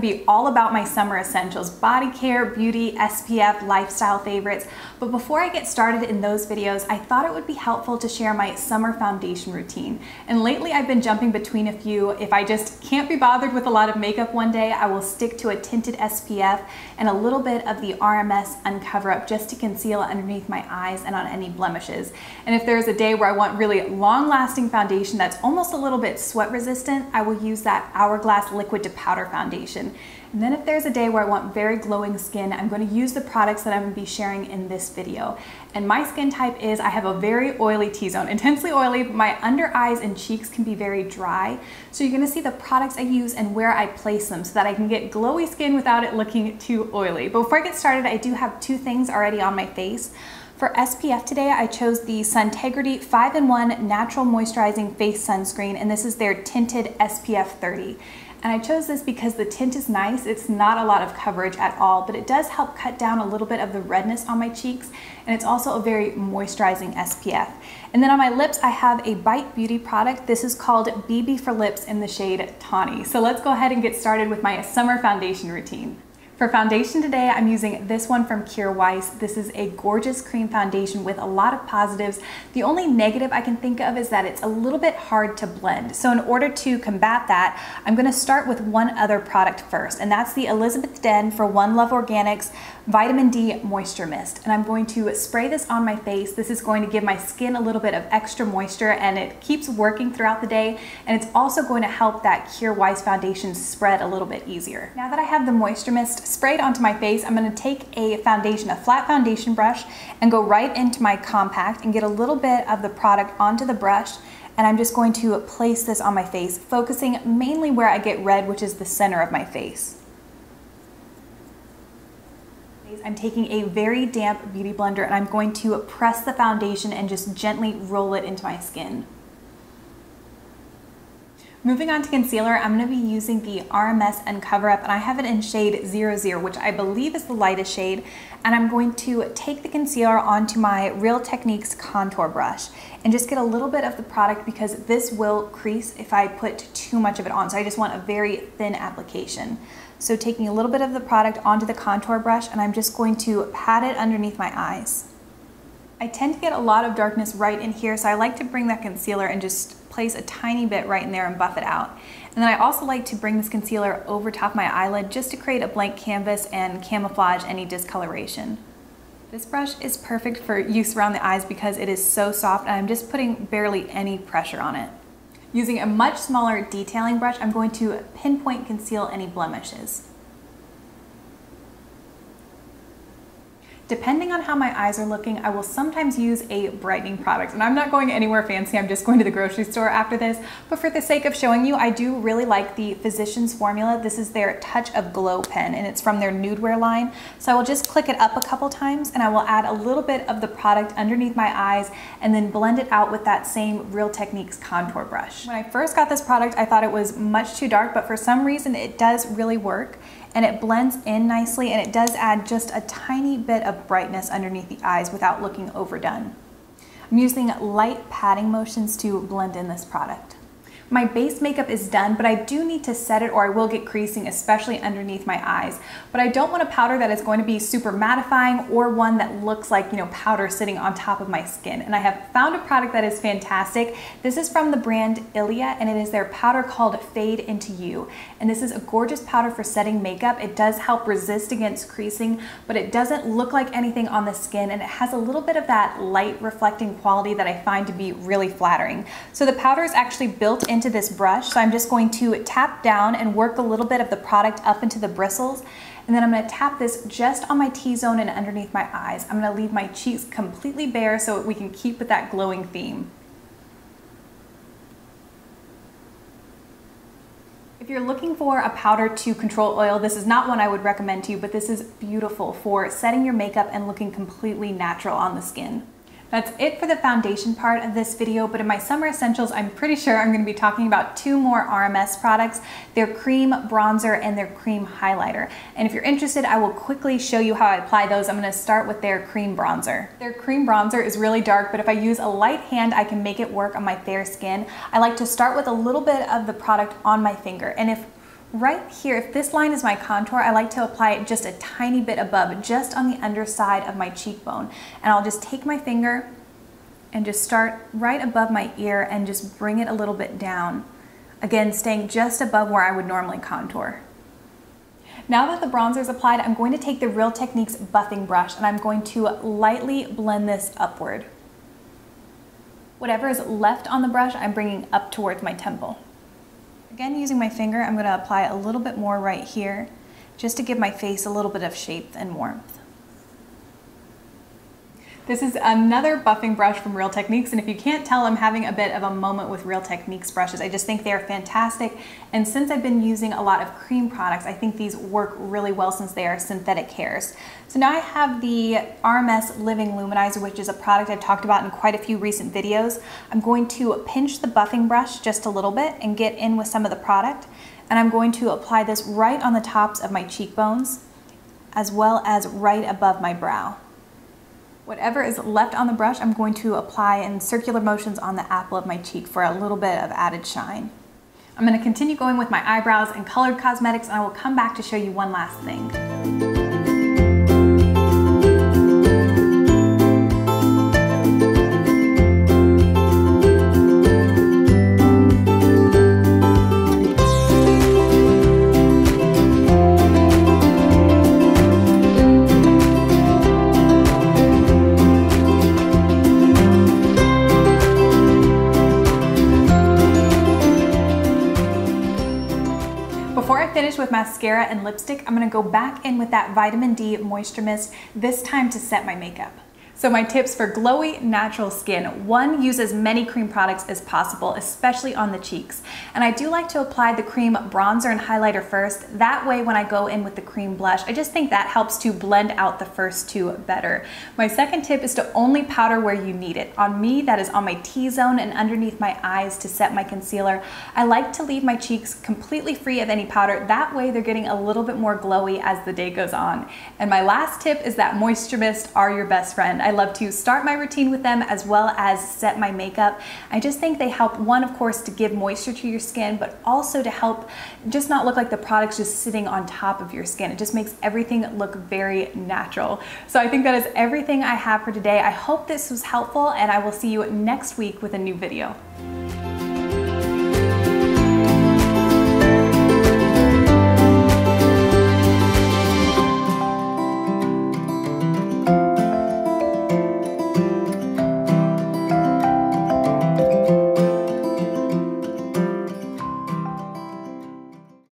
Be all about my summer essentials, body care, beauty, SPF, lifestyle favorites. But before I get started in those videos, I thought it would be helpful to share my summer foundation routine. And lately I've been jumping between a few. If I just can't be bothered with a lot of makeup one day, I will stick to a tinted SPF and a little bit of the RMS Uncover Up just to conceal underneath my eyes and on any blemishes. And if there's a day where I want really long-lasting foundation that's almost a little bit sweat resistant, I will use that Hourglass Liquid to Powder foundation. And then if there's a day where I want very glowing skin, I'm going to use the products that I'm going to be sharing in this video. And my skin type is, I have a very oily T-zone, intensely oily, but my under eyes and cheeks can be very dry. So you're going to see the products I use and where I place them so that I can get glowy skin without it looking too oily. But before I get started, I do have two things already on my face. For SPF today, I chose the Suntegrity 5-in-1 Natural Moisturizing Face Sunscreen, and this is their tinted SPF 30. And I chose this because the tint is nice. It's not a lot of coverage at all, but it does help cut down a little bit of the redness on my cheeks, and it's also a very moisturizing SPF. And then on my lips, I have a Bite Beauty product. This is called BB for Lips in the shade Tawny. So let's go ahead and get started with my summer foundation routine. For foundation today, I'm using this one from Kjaer Weis. This is a gorgeous cream foundation with a lot of positives. The only negative I can think of is that it's a little bit hard to blend. So in order to combat that, I'm gonna start with one other product first, and that's the Elizabeth Den for One Love Organics Vitamin D Moisture Mist. And I'm going to spray this on my face. This is going to give my skin a little bit of extra moisture, and it keeps working throughout the day. And it's also going to help that Kjaer Weis foundation spread a little bit easier. Now that I have the moisture mist sprayed onto my face, I'm going to take a flat foundation brush, and go right into my compact and get a little bit of the product onto the brush. And I'm just going to place this on my face, focusing mainly where I get red, which is the center of my face. I'm taking a very damp beauty blender, and I'm going to press the foundation and just gently roll it into my skin. Moving on to concealer, I'm going to be using the RMS Uncover Up, and I have it in shade 00, which I believe is the lightest shade. And I'm going to take the concealer onto my Real Techniques contour brush and just get a little bit of the product, because this will crease if I put too much of it on. So I just want a very thin application. So taking a little bit of the product onto the contour brush, and I'm just going to pat it underneath my eyes. I tend to get a lot of darkness right in here, so I like to bring that concealer and just place a tiny bit right in there and buff it out. And then I also like to bring this concealer over top my eyelid just to create a blank canvas and camouflage any discoloration. This brush is perfect for use around the eyes because it is so soft, and I'm just putting barely any pressure on it. Using a much smaller detailing brush, I'm going to pinpoint conceal any blemishes. Depending on how my eyes are looking, I will sometimes use a brightening product. And I'm not going anywhere fancy, I'm just going to the grocery store after this. But for the sake of showing you, I do really like the Physicians formula. This is their Touch of Glow pen, and it's from their nude wear line. So I will just click it up a couple times, and I will add a little bit of the product underneath my eyes and then blend it out with that same Real Techniques contour brush. When I first got this product, I thought it was much too dark, but for some reason it does really work. And it blends in nicely, and it does add just a tiny bit of brightness underneath the eyes without looking overdone. I'm using light patting motions to blend in this product. My base makeup is done, but I do need to set it or I will get creasing, especially underneath my eyes. But I don't want a powder that is going to be super mattifying or one that looks like, powder sitting on top of my skin. And I have found a product that is fantastic. This is from the brand Ilia, and it is their powder called Fade Into You. And this is a gorgeous powder for setting makeup. It does help resist against creasing, but it doesn't look like anything on the skin, and it has a little bit of that light reflecting quality that I find to be really flattering. So the powder is actually built into this brush, so I'm just going to tap down and work a little bit of the product up into the bristles, and then I'm going to tap this just on my T-zone and underneath my eyes. I'm going to leave my cheeks completely bare so we can keep with that glowing theme. If you're looking for a powder to control oil, this is not one I would recommend to you, but this is beautiful for setting your makeup and looking completely natural on the skin. That's it for the foundation part of this video, but in my summer essentials, I'm pretty sure I'm going to be talking about 2 more RMS products, their cream bronzer and their cream highlighter. And if you're interested, I will quickly show you how I apply those. I'm going to start with their cream bronzer. Their cream bronzer is really dark, but if I use a light hand, I can make it work on my fair skin. I like to start with a little bit of the product on my finger, and if right here, if this line is my contour, I like to apply it just a tiny bit above, just on the underside of my cheekbone. And I'll just take my finger and just start right above my ear and just bring it a little bit down. Again, staying just above where I would normally contour. Now that the bronzer is applied, I'm going to take the Real Techniques buffing brush and I'm going to lightly blend this upward. Whatever is left on the brush, I'm bringing up towards my temple. Again, using my finger, I'm going to apply a little bit more right here, just to give my face a little bit of shape and warmth. This is another buffing brush from Real Techniques, and if you can't tell, I'm having a bit of a moment with Real Techniques brushes. I just think they're fantastic, and since I've been using a lot of cream products, I think these work really well since they are synthetic hairs. So now I have the Rms Living Luminizer, which is a product I've talked about in quite a few recent videos. I'm going to pinch the buffing brush just a little bit and get in with some of the product, and I'm going to apply this right on the tops of my cheekbones, as well as right above my brow. Whatever is left on the brush, I'm going to apply in circular motions on the apple of my cheek for a little bit of added shine. I'm going to continue going with my eyebrows and colored cosmetics, and I will come back to show you one last thing. Finish with mascara and lipstick, I'm going to go back in with that vitamin D moisture mist, this time to set my makeup. So my tips for glowy, natural skin. 1, use as many cream products as possible, especially on the cheeks. And I do like to apply the cream bronzer and highlighter first. That way when I go in with the cream blush, I just think that helps to blend out the first 2 better. My second tip is to only powder where you need it. On me, that is on my T-zone and underneath my eyes to set my concealer. I like to leave my cheeks completely free of any powder. That way they're getting a little bit more glowy as the day goes on. And my last tip is that moisture mist are your best friend. I love to start my routine with them as well as set my makeup. I just think they help, 1, of course, to give moisture to your skin, but also to help just not look like the product's just sitting on top of your skin. It just makes everything look very natural. So I think that is everything I have for today. I hope this was helpful, and I will see you next week with a new video.